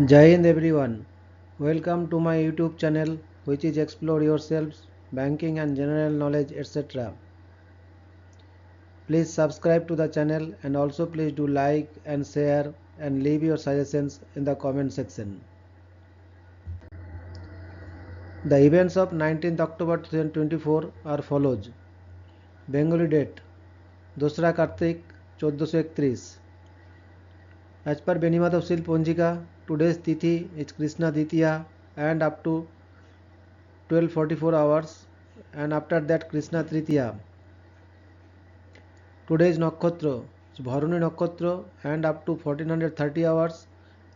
Jai Hind everyone. Welcome to my YouTube channel which is Explore Yourselves, Banking and General Knowledge etc. Please subscribe to the channel and also please do like and share and leave your suggestions in the comment section. The events of 19th October 2024 are follows. Bengali date 2 Kartik 1431. As per Benimadhavsil Ponjika, today's Tithi is Krishna Ditya and up to 12:44 hours and after that Krishna Tritiya. Today's Nakhotra is Bharuni Nakhotra and up to 1430 hours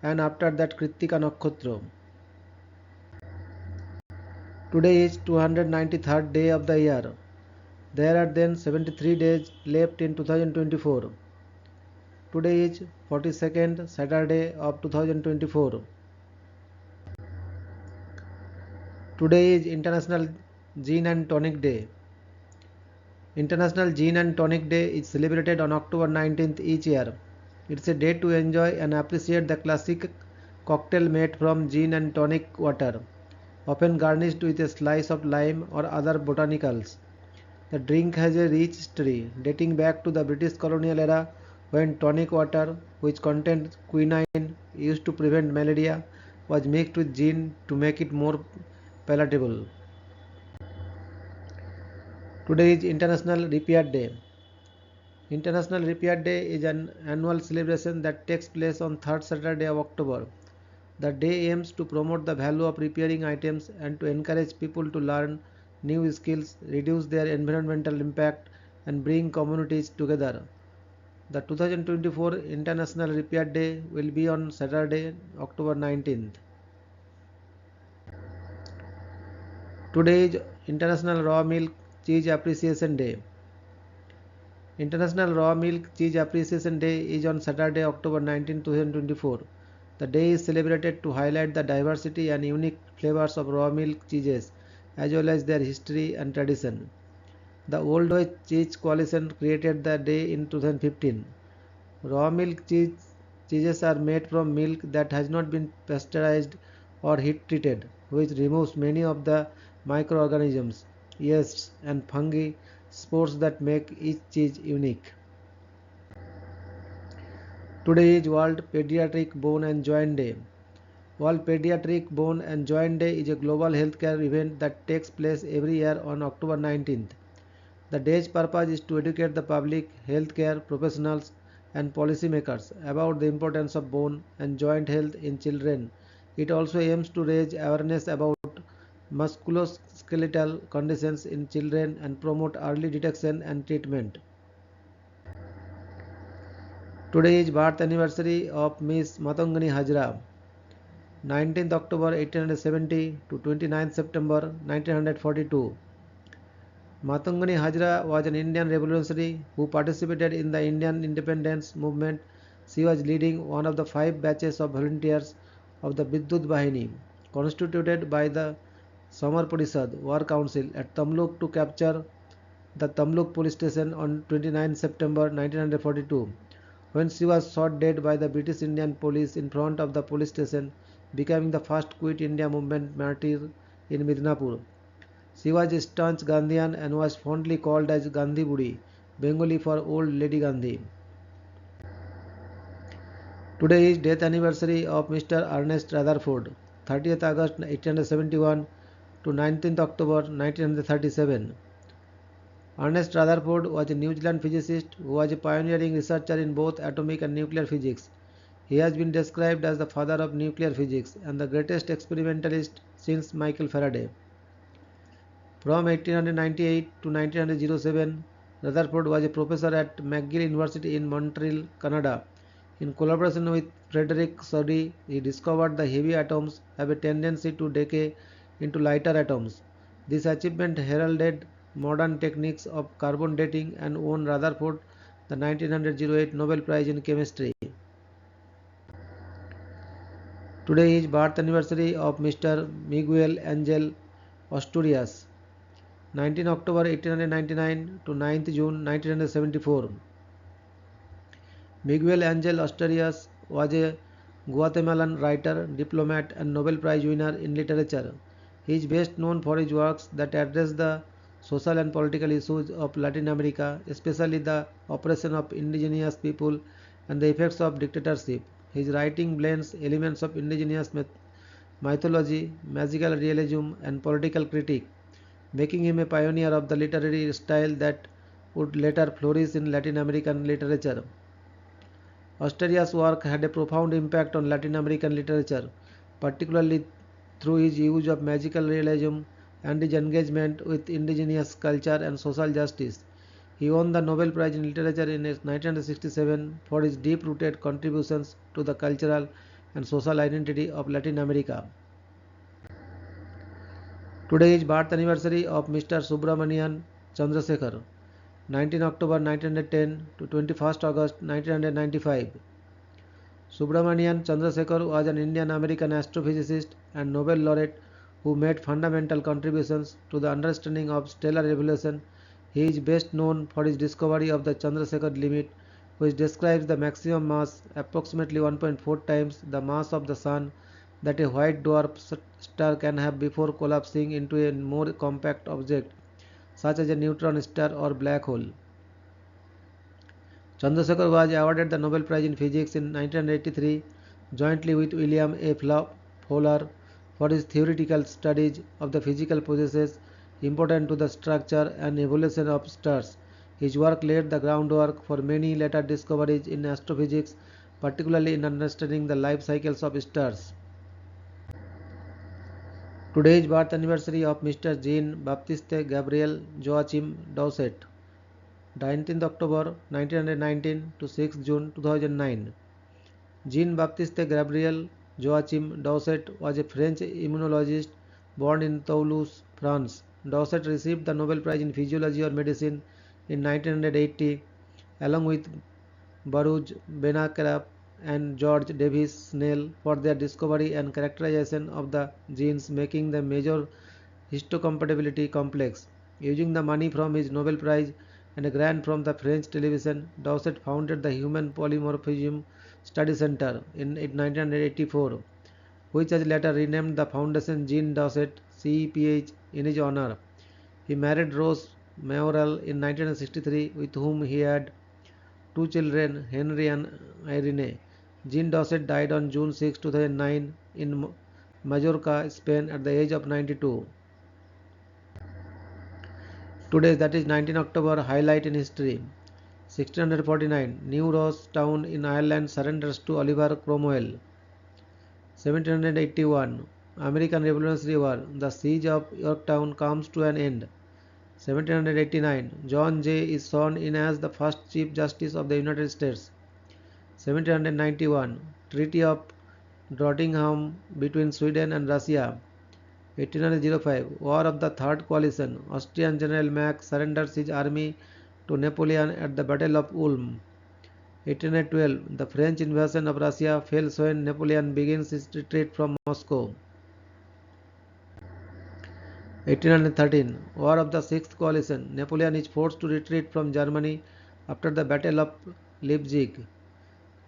and after that Kritika Nakhotra. Today is 293rd day of the year. There are then 73 days left in 2024. Today is 42nd Saturday of 2024. Today is International Gin and Tonic Day. International Gin and Tonic Day is celebrated on October 19th each year. It's a day to enjoy and appreciate the classic cocktail made from gin and tonic water, often garnished with a slice of lime or other botanicals. The drink has a rich history dating back to the British colonial era when tonic water, which contained quinine used to prevent malaria, was mixed with gin to make it more palatable. Today is International Repair Day. International Repair Day is an annual celebration that takes place on 3rd Saturday of October. The day aims to promote the value of repairing items and to encourage people to learn new skills, reduce their environmental impact, and bring communities together. The 2024 International Repair Day will be on Saturday, October 19th. Today is International Raw Milk Cheese Appreciation Day. International Raw Milk Cheese Appreciation Day is on Saturday, October 19, 2024. The day is celebrated to highlight the diversity and unique flavors of raw milk cheeses, as well as their history and tradition. The Old West Cheese Coalition created the day in 2015. Raw milk cheeses are made from milk that has not been pasteurized or heat treated, which removes many of the microorganisms, yeasts, and fungi spores that make each cheese unique. Today is World Pediatric Bone and Joint Day. World Pediatric Bone and Joint Day is a global healthcare event that takes place every year on October 19th. The day's purpose is to educate the public, healthcare professionals, and policymakers about the importance of bone and joint health in children. It also aims to raise awareness about musculoskeletal conditions in children and promote early detection and treatment. Today is birth anniversary of Miss Matangani Hajra, 19th October 1870 to 29th September 1942. Matangani Hajra was an Indian revolutionary who participated in the Indian independence movement. She was leading one of the 5 batches of volunteers of the Vidyut Bahini, constituted by the Samar Parishad War Council at Tamluk to capture the Tamluk police station on 29 September 1942, when she was shot dead by the British Indian police in front of the police station, becoming the first Quit India movement martyr in Midnapur. She was a staunch Gandhian and was fondly called as Gandhi Budi, Bengali for Old Lady Gandhi. Today is death anniversary of Mr. Ernest Rutherford, 30th August 1871 to 19th October 1937. Ernest Rutherford was a New Zealand physicist who was a pioneering researcher in both atomic and nuclear physics. He has been described as the father of nuclear physics and the greatest experimentalist since Michael Faraday. From 1898 to 1907, Rutherford was a professor at McGill University in Montreal, Canada. In collaboration with Frederick Soddy, he discovered that heavy atoms have a tendency to decay into lighter atoms. This achievement heralded modern techniques of carbon dating and won Rutherford the 1908 Nobel Prize in Chemistry. Today is birth anniversary of Mr. Miguel Angel Asturias, 19 October 1899 to 9th June 1974. Miguel Angel Asturias was a Guatemalan writer, diplomat, and Nobel Prize winner in literature. He is best known for his works that address the social and political issues of Latin America, especially the oppression of indigenous people and the effects of dictatorship. His writing blends elements of indigenous mythology, magical realism, and political critique, making him a pioneer of the literary style that would later flourish in Latin American literature. Astoria's work had a profound impact on Latin American literature, particularly through his use of magical realism and his engagement with indigenous culture and social justice. He won the Nobel Prize in Literature in 1967 for his deep-rooted contributions to the cultural and social identity of Latin America. Today is birth anniversary of Mr. Subramanian Chandrasekhar, 19 October 1910 to 21st August 1995. Subramanian Chandrasekhar was an Indian-American astrophysicist and Nobel laureate who made fundamental contributions to the understanding of stellar evolution. He is best known for his discovery of the Chandrasekhar limit, which describes the maximum mass, approximately 1.4 times the mass of the Sun, that a white dwarf star can have before collapsing into a more compact object, such as a neutron star or black hole. Chandrasekhar was awarded the Nobel Prize in Physics in 1983 jointly with William A. Fowler for his theoretical studies of the physical processes important to the structure and evolution of stars. His work laid the groundwork for many later discoveries in astrophysics, particularly in understanding the life cycles of stars. Today is birth anniversary of Mr. Jean-Baptiste Gabriel Joachim Doucet, 19th October 1919 to 6th June 2009. Jean-Baptiste Gabriel Joachim Doucet was a French immunologist born in Toulouse, France. Doucet received the Nobel Prize in Physiology or Medicine in 1980 along with Baruch Benacerraf and George Davis Snell for their discovery and characterization of the genes making the major histocompatibility complex. Using the money from his Nobel Prize and a grant from the French television, Doucet founded the Human Polymorphism Study Center in 1984, which was later renamed the Foundation Jean Doucet CEPH in his honor. He married Rose Mayoral in 1963, with whom he had two children, Henry and Irene. Jean Doucet died on June 6, 2009 in Majorca, Spain at the age of 92. Today, that is 19 October, highlight in history. 1649, New Ross town in Ireland surrenders to Oliver Cromwell. 1781, American Revolutionary War, the siege of Yorktown comes to an end. 1789, John Jay is sworn in as the first Chief Justice of the United States. 1791, Treaty of Nottingham between Sweden and Russia. 1805, War of the Third Coalition. Austrian General Mack surrenders his army to Napoleon at the Battle of Ulm. 1812, the French invasion of Russia fails when Napoleon begins his retreat from Moscow. 1813, War of the Sixth Coalition. Napoleon is forced to retreat from Germany after the Battle of Leipzig.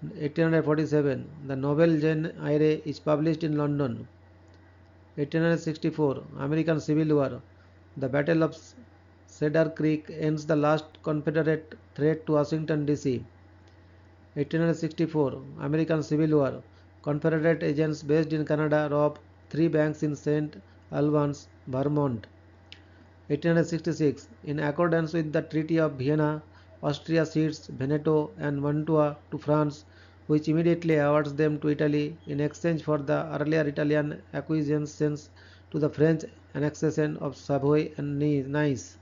1847, the novel Jane Eyre is published in London. 1864, American Civil War. The Battle of Cedar Creek ends the last Confederate threat to Washington, D.C. 1864, American Civil War. Confederate agents based in Canada rob 3 banks in St. Albans, Vermont. 1866, in accordance with the Treaty of Vienna, Austria cedes Veneto and Mantua to France, which immediately awards them to Italy in exchange for the earlier Italian acquiescence to the French annexation of Savoy and Nice.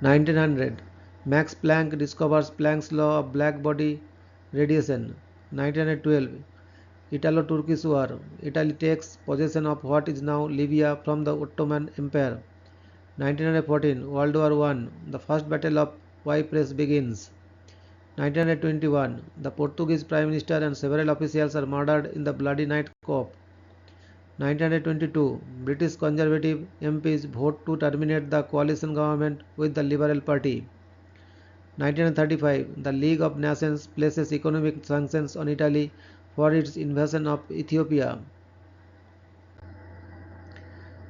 1900, Max Planck discovers Planck's law of black-body radiation. 1912, Italo-Turkish War. Italy takes possession of what is now Libya from the Ottoman Empire. 1914, World War I. The First Battle of Ypres begins. 1921, the Portuguese Prime Minister and several officials are murdered in the Bloody Night coup. 1922, British Conservative MPs vote to terminate the coalition government with the Liberal Party. 1935, the League of Nations places economic sanctions on Italy for its invasion of Ethiopia.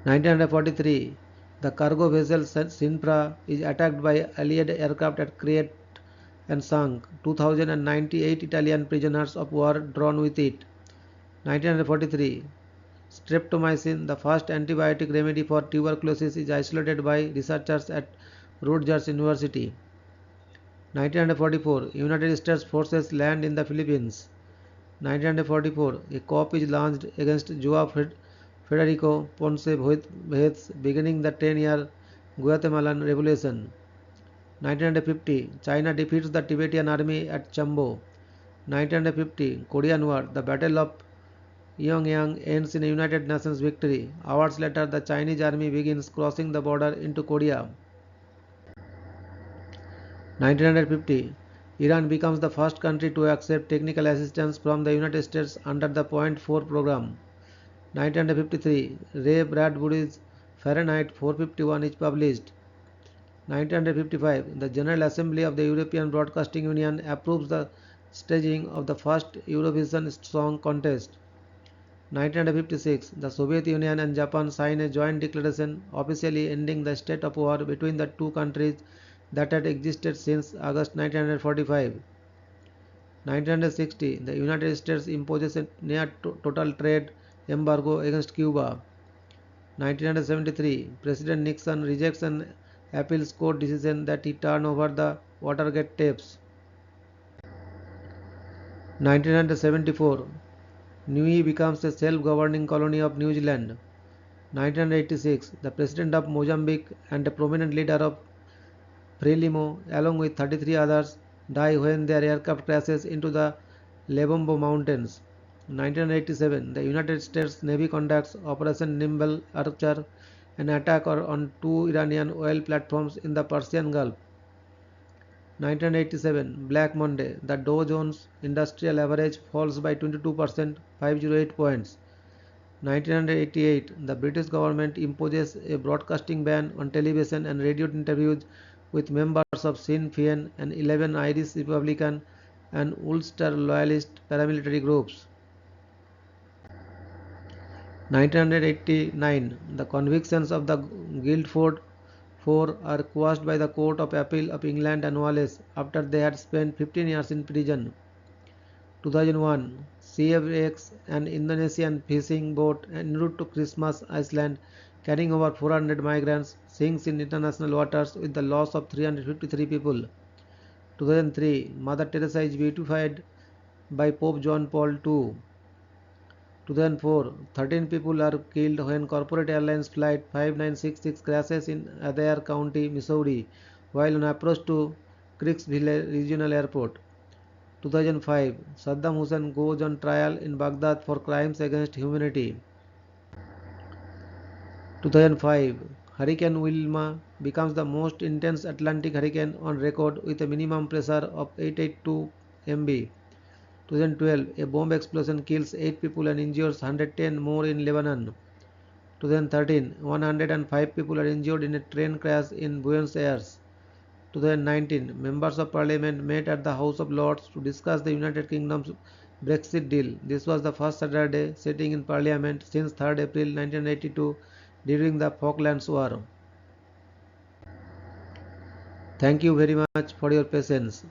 1943, the cargo vessel Sinpra is attacked by Allied aircraft at Crete and sunk. 2,098 Italian prisoners of war drawn with it. 1943, streptomycin, the first antibiotic remedy for tuberculosis, is isolated by researchers at Rutgers University. 1944, United States forces land in the Philippines. 1944, a coup is launched against Joao Federico Ponce Vez, beginning the 10-year Guatemalan Revolution. 1950, China defeats the Tibetan army at Chambo. 1950, Korean War, the Battle of Pyongyang ends in a United Nations victory. Hours later, the Chinese army begins crossing the border into Korea. 1950, Iran becomes the first country to accept technical assistance from the United States under the Point 4 program. 1953, Ray Bradbury's Fahrenheit 451 is published. 1955, the General Assembly of the European Broadcasting Union approves the staging of the first Eurovision Song Contest. 1956, the Soviet Union and Japan sign a joint declaration officially ending the state of war between the two countries that had existed since August 1945. 1960, the United States imposes a near total trade embargo against Cuba. 1973, President Nixon rejects an appeals court decision that he turn over the Watergate tapes. 1974, Niue becomes a self-governing colony of New Zealand. 1986, the President of Mozambique and a prominent leader of Frelimo, along with 33 others, die when their aircraft crashes into the Lebombo Mountains. 1987, the United States Navy conducts Operation Nimble Archer, an attack on two Iranian oil platforms in the Persian Gulf. 1987, Black Monday, the Dow Jones Industrial Average falls by 22%, 508 points. 1988, the British government imposes a broadcasting ban on television and radio interviews with members of Sinn Féin and 11 Irish Republican and Ulster Loyalist paramilitary groups. 1989, the convictions of the Guildford Four are quashed by the Court of Appeal of England and Wales after they had spent 15 years in prison. 2001, CFX, an Indonesian fishing boat en route to Christmas Island carrying over 400 migrants, sinks in international waters with the loss of 353 people. 2003, Mother Teresa is beatified by Pope John Paul II. 2004, 13 people are killed when Corporate Airlines Flight 5966 crashes in Adair County, Missouri, while on approach to Kirksville Regional Airport. 2005, Saddam Hussein goes on trial in Baghdad for crimes against humanity. 2005, Hurricane Wilma becomes the most intense Atlantic hurricane on record with a minimum pressure of 882 MB. 2012, a bomb explosion kills 8 people and injures 110 more in Lebanon. 2013, 105 people are injured in a train crash in Buenos Aires. 2019, members of parliament met at the House of Lords to discuss the United Kingdom's Brexit deal. This was the first Saturday sitting in parliament since 3rd April 1982 during the Falklands War. Thank you very much for your patience.